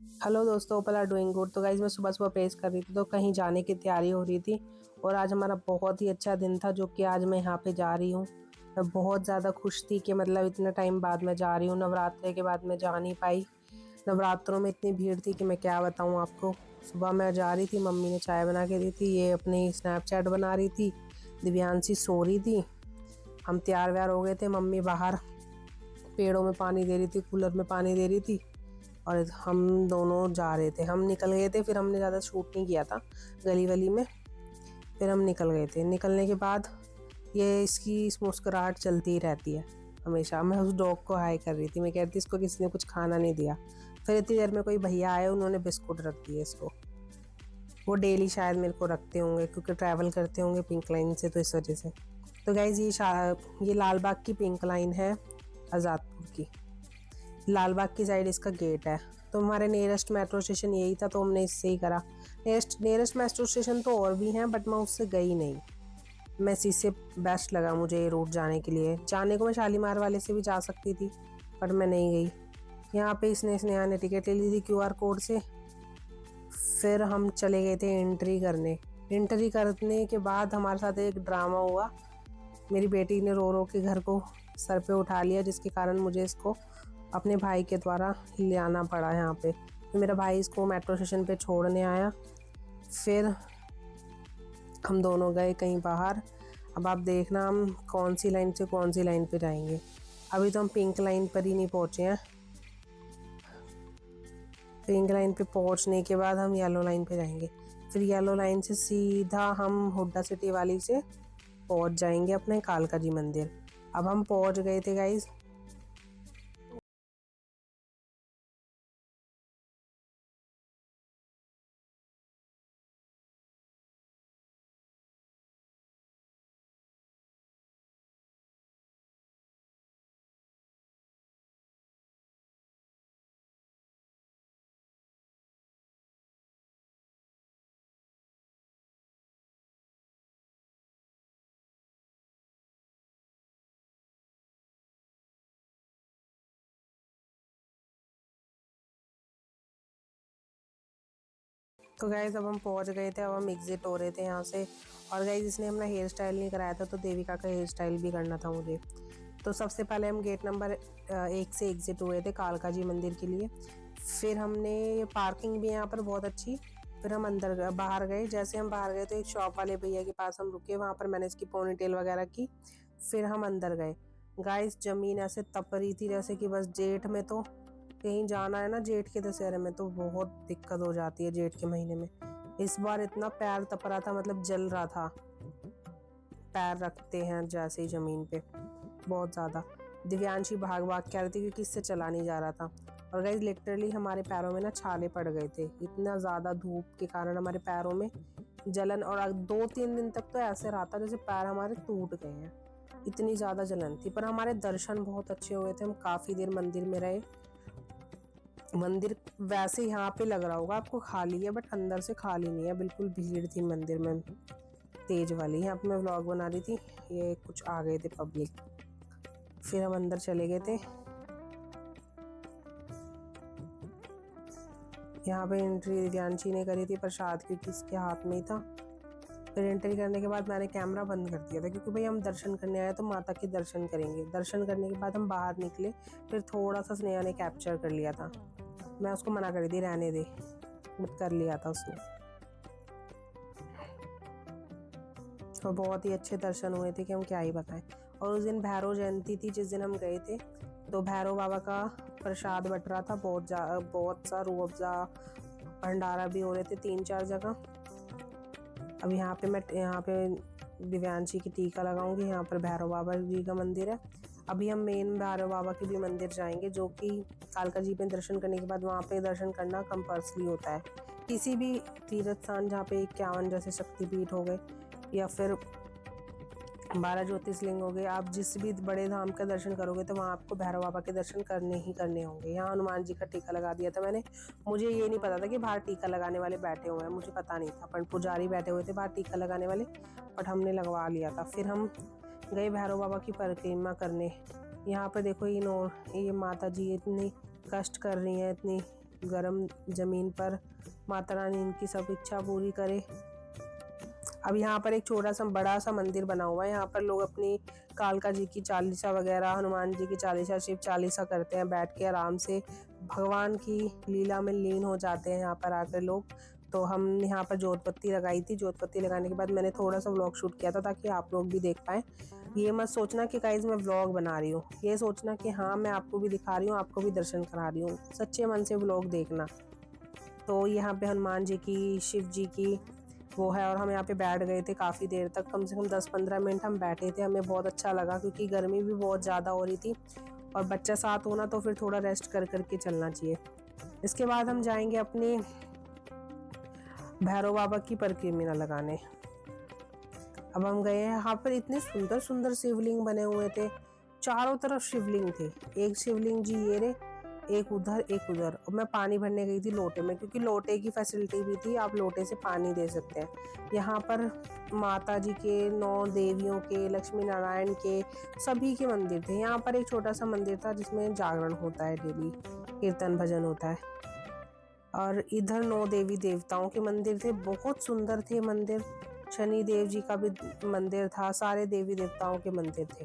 Hello दोस्तों, hope are doing good. तो guys मैं सुबह सुबह प्रेस कर रही थी तो कहीं जाने की तैयारी हो रही थी। और आज हमारा बहुत ही अच्छा दिन था जो कि आज मैं यहाँ पे जा रही हूँ। मैं बहुत ज़्यादा खुश थी कि मतलब इतने टाइम बाद मैं जा रही हूँ। नवरात्रि के बाद मैं जा नहीं पाई। नवरात्रों में इतनी भीड़ थी कि मैं क्या बताऊँ आपको। सुबह मैं जा रही थी, मम्मी ने चाय बना के दी थी, ये अपनी स्नैपचैट बना रही थी, दिव्यांशी सो रही थी, हम तैयार व्यार हो गए थे। मम्मी बाहर पेड़ों में पानी दे रही थी, कूलर में पानी दे रही थी और हम दोनों जा रहे थे। हम निकल गए थे, फिर हमने ज़्यादा शूट नहीं किया था गली वली में। फिर हम निकल गए थे। निकलने के बाद ये इसकी इस मुस्कुराहट चलती ही रहती है हमेशा। मैं उस डॉग को हाय कर रही थी, मैं कह रही थी इसको किसी ने कुछ खाना नहीं दिया। फिर इतनी देर में कोई भैया आए, उन्होंने बिस्कुट रख दिए इसको। वो डेली शायद मेरे को रखते होंगे क्योंकि ट्रैवल करते होंगे पिंक लाइन से, तो इस वजह से। तो गाइज ये लाल बाग की पिंक लाइन है, आज़ादपुर की। लाल बाग की साइड इसका गेट है। तो हमारे नियरेस्ट मेट्रो स्टेशन यही था, तो हमने इससे ही करा। नियरेस्ट मेट्रो स्टेशन तो और भी हैं, बट मैं उससे गई नहीं। मैं इसी से बेस्ट लगा मुझे ये रूट जाने के लिए। जाने को मैं शालीमार वाले से भी जा सकती थी, पर मैं नहीं गई। यहाँ पे इसने स्नेहा ने टिकट ले ली थी QR कोड से। फिर हम चले गए थे एंट्री करने। एंट्री करने के बाद हमारे साथ एक ड्रामा हुआ। मेरी बेटी ने रो रो के घर को सर पे उठा लिया, जिसके कारण मुझे इसको अपने भाई के द्वारा ले आना पड़ा यहाँ पे। तो मेरा भाई इसको मेट्रो स्टेशन पे छोड़ने आया। फिर हम दोनों गए कहीं बाहर। अब आप देखना हम कौन सी लाइन से कौन सी लाइन पे जाएंगे। अभी तो हम पिंक लाइन पर ही नहीं पहुँचे हैं। पिंक लाइन पे पहुँचने के बाद हम येलो लाइन पे जाएंगे। फिर येलो लाइन से सीधा हम हुड्डा सिटी वाली से पहुँच जाएंगे अपने कालका जी मंदिर। अब हम पहुँच गए थे गाइज। तो गाइज अब हम पहुंच गए थे। अब हम एग्जिट हो रहे थे यहाँ से। और गाइज इसने अपना हेयर स्टाइल नहीं कराया था, तो देविका का हेयर स्टाइल भी करना था मुझे। तो सबसे पहले हम गेट नंबर 1 से एग्जिट हुए थे कालका जी मंदिर के लिए। फिर हमने पार्किंग भी यहाँ पर बहुत अच्छी। फिर हम बाहर गए। जैसे हम बाहर गए तो एक शॉप वाले भैया के पास हम रुके, वहाँ पर मैंने इसकी पोनी टेल वगैरह की। फिर हम अंदर गए। गाइस जमीन ऐसे तप रही थी जैसे कि बस जेठ में तो कहीं जाना है ना, जेठ के दशहरे में तो बहुत दिक्कत हो जाती है जेठ के महीने में। इस बार इतना पैर तप रहा था, मतलब जल रहा था। पैर रखते हैं जैसे ही जमीन पे, बहुत ज़्यादा। दिव्यांशी भाग भाग के आ रही थी क्योंकि इससे चला नहीं जा रहा था। और गाइस लिटरली हमारे पैरों में ना छाले पड़ गए थे, इतना ज़्यादा धूप के कारण हमारे पैरों में जलन। और 2-3 दिन तक तो ऐसे रहा था जैसे पैर हमारे टूट गए हैं, इतनी ज़्यादा जलन थी। पर हमारे दर्शन बहुत अच्छे हुए थे, हम काफ़ी देर मंदिर में रहे। मंदिर वैसे यहाँ पे लग रहा होगा आपको खाली है, बट अंदर से खाली नहीं है, बिल्कुल भीड़ थी मंदिर में तेज वाली। यहाँ पे मैं व्लॉग बना रही थी, ये कुछ आ गए थे पब्लिक। फिर हम अंदर चले गए थे। यहाँ पे एंट्री दिव्यांशी ने करी थी प्रसाद, क्योंकि इसके हाथ में ही था। फिर एंट्री करने के बाद मैंने कैमरा बंद कर दिया था, क्योंकि भाई हम दर्शन करने आए तो माता के दर्शन करेंगे। दर्शन करने के बाद हम बाहर निकले। फिर थोड़ा सा स्नेहा ने कैप्चर कर लिया था, मैं उसको मना कर दी, रहने दे, मत कर लिया था उसने। और बहुत ही अच्छे दर्शन हुए थे कि हम क्या ही बताएं। और उस दिन भैरव जयंती थी जिस दिन हम गए थे, तो भैरव बाबा का प्रसाद बट रहा था। बहुत सा रूह अफ़ज़ा भंडारा भी हो रहे थे 3-4 जगह। अब यहाँ पे दिव्यांशी की टीका लगाऊंगी। यहाँ पर भैरव बाबा जी का मंदिर है। अभी हम मेन भैरव बाबा के भी मंदिर जाएंगे, जो कि कालका जी पे दर्शन करने के बाद वहाँ पे दर्शन करना कंपल्सरी होता है। किसी भी तीर्थ स्थान जहाँ पे 51 जैसे शक्तिपीठ हो गए या फिर 12 ज्योतिर्लिंग हो गए, आप जिस भी बड़े धाम का दर्शन करोगे तो वहाँ आपको भैरव बाबा के दर्शन करने ही करने होंगे। यहाँ हनुमान जी का टीका लगा दिया था मैंने। मुझे ये नहीं पता था कि बाहर टीका लगाने वाले बैठे हुए हैं, मुझे पता नहीं था, पर पुजारी बैठे हुए थे बाहर टीका लगाने वाले, बट हमने लगवा लिया था। फिर हम गए भैरव बाबा की परिक्रमा करने। यहाँ पे देखो ये माता जी इतनी कष्ट कर रही हैं, इतनी गर्म ज़मीन पर माता रानी इनकी सब इच्छा पूरी करे। अब यहाँ पर एक छोटा सा बड़ा सा मंदिर बना हुआ है। यहाँ पर लोग अपनी कालका जी की चालीसा वगैरह, हनुमान जी की चालीसा, शिव चालीसा करते हैं, बैठ के आराम से भगवान की लीला में लीन हो जाते हैं यहाँ पर आकर लोग। तो हम यहाँ पर जोत बत्ती लगाई थी। जोत बत्ती लगाने के बाद मैंने थोड़ा सा व्लॉग शूट किया था ताकि आप लोग भी देख पाएँ। ये मत सोचना कि गाइस मैं व्लॉग बना रही हूँ, ये सोचना कि हाँ मैं आपको भी दिखा रही हूँ, आपको भी दर्शन करा रही हूँ। सच्चे मन से व्लॉग देखना। तो यहाँ पे हनुमान जी की, शिव जी की वो है, और हम यहाँ पे बैठ गए थे काफ़ी देर तक, कम से कम 10-15 मिनट हम बैठे थे। हमें बहुत अच्छा लगा क्योंकि गर्मी भी बहुत ज़्यादा हो रही थी, और बच्चा साथ होना तो फिर थोड़ा रेस्ट कर करके चलना चाहिए। इसके बाद हम जाएंगे अपनी भैरव बाबा की परिक्रमा लगाने। अब हम गए हैं, यहाँ पर इतने सुंदर सुंदर शिवलिंग बने हुए थे, चारों तरफ शिवलिंग थे। एक शिवलिंग जी ये रे, एक उधर एक उधर। और मैं पानी भरने गई थी लोटे में, क्योंकि लोटे की फैसिलिटी भी थी, आप लोटे से पानी दे सकते हैं। यहाँ पर माता जी के, 9 देवियों के, लक्ष्मी नारायण के, सभी के मंदिर थे। यहाँ पर एक छोटा सा मंदिर था जिसमें जागरण होता है, डेली कीर्तन भजन होता है। और इधर 9 देवी देवताओं के मंदिर थे, बहुत सुंदर थे मंदिर। शनि देव जी का भी मंदिर था, सारे देवी देवताओं के मंदिर थे।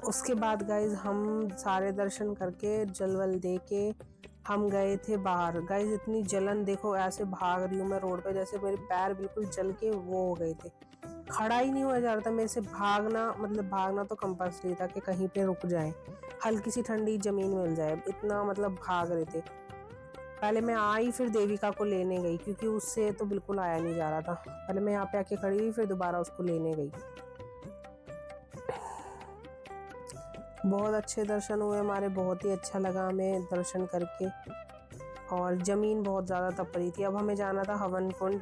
उसके बाद गाइज हम सारे दर्शन करके, जल वल दे के हम गए थे बाहर। गाइज इतनी जलन देखो, ऐसे भाग रही हूँ मैं रोड पे, जैसे मेरे पैर बिल्कुल जल के वो हो गए थे, खड़ा ही नहीं हुआ जा रहा था मेरे से। भागना मतलब भागना तो कंपल्सरी था कि कहीं पे रुक जाए, हल्की सी ठंडी जमीन मिल जाए, इतना मतलब भाग रहे थे। पहले मैं आई, फिर देविका को लेने गई, क्योंकि उससे तो बिल्कुल आया नहीं जा रहा था। पहले मैं यहाँ पे आके खड़ी हुई, फिर दोबारा उसको लेने गई। बहुत अच्छे दर्शन हुए हमारे, बहुत ही अच्छा लगा हमें दर्शन करके। और ज़मीन बहुत ज़्यादा तप रही थी। अब हमें जाना था हवन कुंड,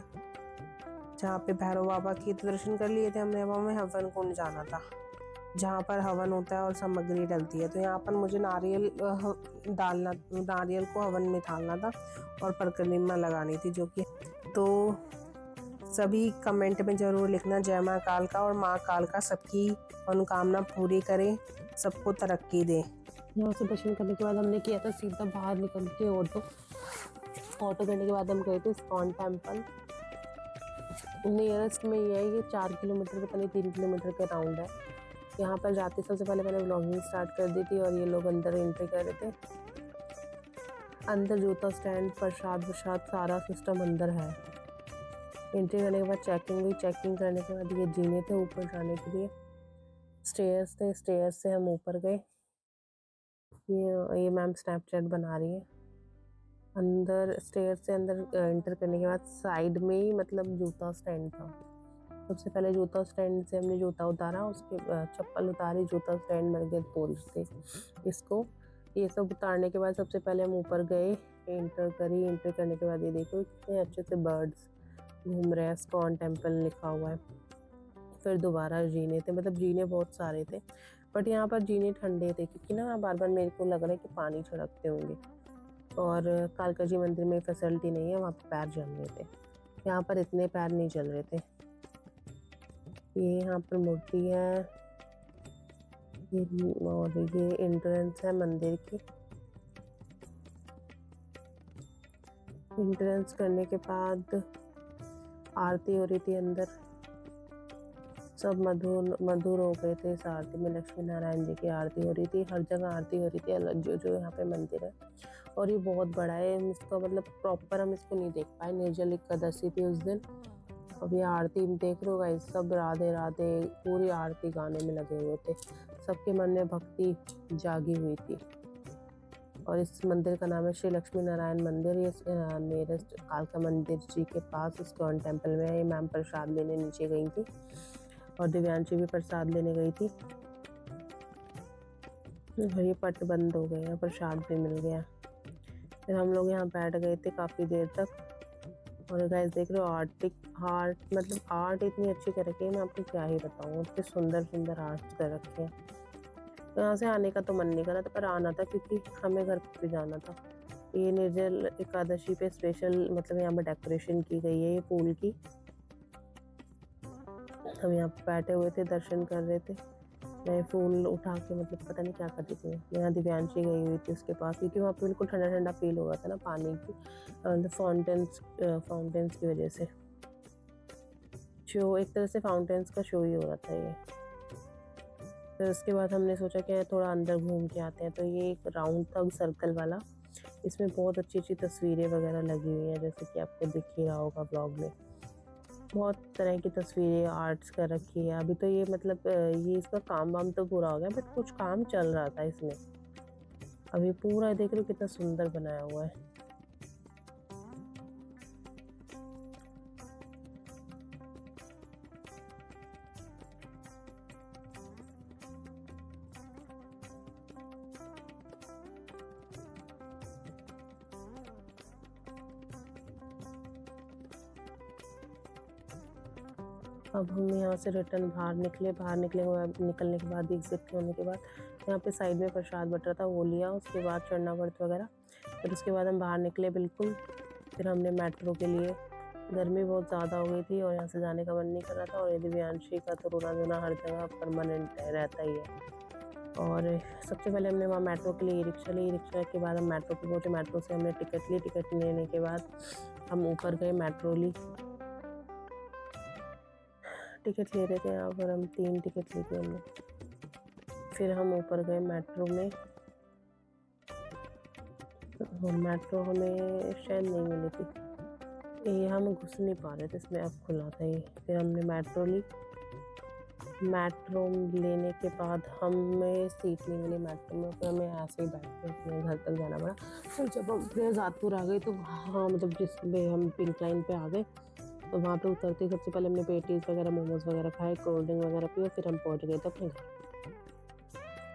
जहाँ पे भैरव बाबा के दर्शन कर लिए थे हमने। अब हमें हवन कुंड जाना था, जहाँ पर हवन होता है और सामग्री डलती है। तो यहाँ पर मुझे नारियल को हवन में डालना था और परिक्रमा लगानी थी, जो कि तो सभी कमेंट में ज़रूर लिखना जय माँ कालका, और माँ कालका सबकी मनोकामना पूरी करे, सबको तरक्की दे। यहाँ से दर्शन करने के बाद हमने किया था सीधा बाहर निकल के ऑटो करने के बाद हम गए थे इस्कॉन टेम्पल। नियरेस्ट में ये है, ये 4 किलोमीटर पता नहीं 3 किलोमीटर के राउंड है। यहाँ पर जाते सबसे पहले मैंने व्लॉगिंग स्टार्ट कर दी थी, और ये लोग अंदर एंट्री कर रहे थे। अंदर जूता स्टैंड, प्रसाद सारा सिस्टम अंदर है। एंट्री करने के बाद चेकिंग हुई, चेकिंग करने के बाद ये जीने थे ऊपर जाने के लिए, स्टेयर्स थे, स्टेयर्स से हम ऊपर गए। ये मैम स्नैपचैट बना रही है। अंदर स्टेयर से अंदर एंटर करने के बाद साइड में ही मतलब जूता स्टैंड था। सबसे पहले जूता स्टैंड से हमने जूता उतारा, उसके चप्पल उतारी, जूता स्टैंड मरगत बोलते इसको। ये सब उतारने के बाद सबसे पहले हम ऊपर गए, एंटर करने के बाद ये देखो कितने अच्छे से बर्ड्स घूम रहे हैं, इस्कॉन टेम्पल लिखा हुआ है। फिर दोबारा जीने थे, मतलब जीने बहुत सारे थे, बट यहाँ पर जीने ठंडे थे, क्योंकि ना बार बार मेरे को लग रहा है कि पानी छिड़कते होंगे, और कालका जी मंदिर में फैसिलिटी नहीं है, वहाँ पर पैर जल रहे थे। यहाँ पर इतने पैर नहीं जल रहे थे। ये यहाँ पर मूर्ति है, और ये एंट्रेंस है मंदिर की। एंट्रेंस करने के बाद आरती हो रही थी अंदर, सब मधुर हो गए थे इस आरती में। लक्ष्मी नारायण जी की आरती हो रही थी, हर जगह आरती हो रही थी, अलग जो यहाँ पे मंदिर है। और ये बहुत बड़ा है, हम इसका मतलब प्रॉपर हम इसको नहीं देख पाए, निर्जल एकादशी थी उस दिन। अब ये आरती देख रहे हो गाइस, सब राधे राधे पूरी आरती गाने में लगे हुए थे, सबके मन में भक्ति जागी हुई थी। और इस मंदिर का नाम है श्री लक्ष्मी नारायण मंदिर। ये नियरेस्ट कालका मंदिर जी के पास इस्कॉन टेम्पल में है। ये मैम प्रसाद लेने नीचे गई थी, और दिव्यांशी भी प्रसाद लेने गई थी। और ये पट बंद हो गए हैं, प्रसाद भी मिल गया। फिर हम लोग यहाँ बैठ गए थे काफ़ी देर तक। और गाइस देख रहे हो आर्ट इतनी अच्छी कर रखी है, मैं आपको क्या ही बताऊँ, इतने सुंदर सुंदर आर्ट कर रखे हैं। तो यहाँ से आने का तो मन नहीं कर रहा था, पर आना था क्योंकि हमें घर पे जाना था। ये निर्जल एकादशी पे स्पेशल मतलब यहाँ पर डेकोरेशन की गई है, ये फूल की। हम यहाँ पे बैठे हुए थे, दर्शन कर रहे थे। मैं फ़ोन उठा के मतलब पता नहीं क्या कर रही थी। यहाँ दिव्यांशी गई हुई थी उसके पास, क्योंकि वहाँ पे बिल्कुल ठंडा-ठंडा फ़ील हो रहा था ना पानी की फाउंटेन्स की वज़ह से। शो एक तरह से फाउंटेन्स का शो ही हो रहा था ये। फिर उसके बाद हमने सोचा कि थोड़ा अंदर घूम के आते हैं, तो ये एक राउंड था सर्कल वाला। इसमें बहुत अच्छी-अच्छी तस्वीरें वग़ैरह लगी हुई हैं, जैसे कि आपको दिख ही रहा होगा व्लॉग में। बहुत तरह की तस्वीरें आर्ट्स कर रखी है। अभी तो ये मतलब ये इसका काम-वाम तो पूरा हो गया, बट कुछ काम चल रहा था इसमें। अभी पूरा देख रहे हो कितना सुंदर बनाया हुआ है। अब हम यहाँ से रिटर्न निकलने के बाद एग्ज़िट होने के बाद यहाँ पे साइड में प्रसाद बट रहा था, वो लिया। उसके बाद चरणामृत वगैरह, फिर उसके बाद हम बाहर निकले बिल्कुल। फिर हमने मेट्रो के लिए, गर्मी बहुत ज़्यादा हो गई थी और यहाँ से जाने का मन नहीं कर रहा था। और ये दिव्यांशी का तो रोना-धोना हर जगह परमानेंट रहता ही है। और सबसे पहले हमने वहाँ मेट्रो के लिए ई-रिक्शा ली। ई-रिक्शा के बाद हम मेट्रो पे पहुँचे। मेट्रो से हमने टिकट ली। टिकट लेने के बाद हम ऊपर गए, मेट्रो ली। टिकट ले रहे थे यहाँ पर हम 3 टिकट ली थी हमने। फिर हम ऊपर गए मेट्रो में। मेट्रो हमें शायद नहीं मिली थी, ये हम घुस नहीं पा रहे थे इसमें, अब खुला था ये। फिर हमने मेट्रो ली। मेट्रो लेने के बाद हमें सीट नहीं मिली मेट्रो में, फिर हमें ऐसे ही बैठ के अपने घर तक जाना पड़ा। फिर जब हम फिर आज़ादपुर आ गए तो हाँ मतलब जिस पे हम पिंक लाइन पे आ गए, तो वहाँ पे उतरते ही सबसे पहले हमने पेटीज़ वगैरह मोमोज़ वगैरह खाए, कोल्ड ड्रिंक वगैरह पी और फिर हम पहुँच गए थे अपने घर।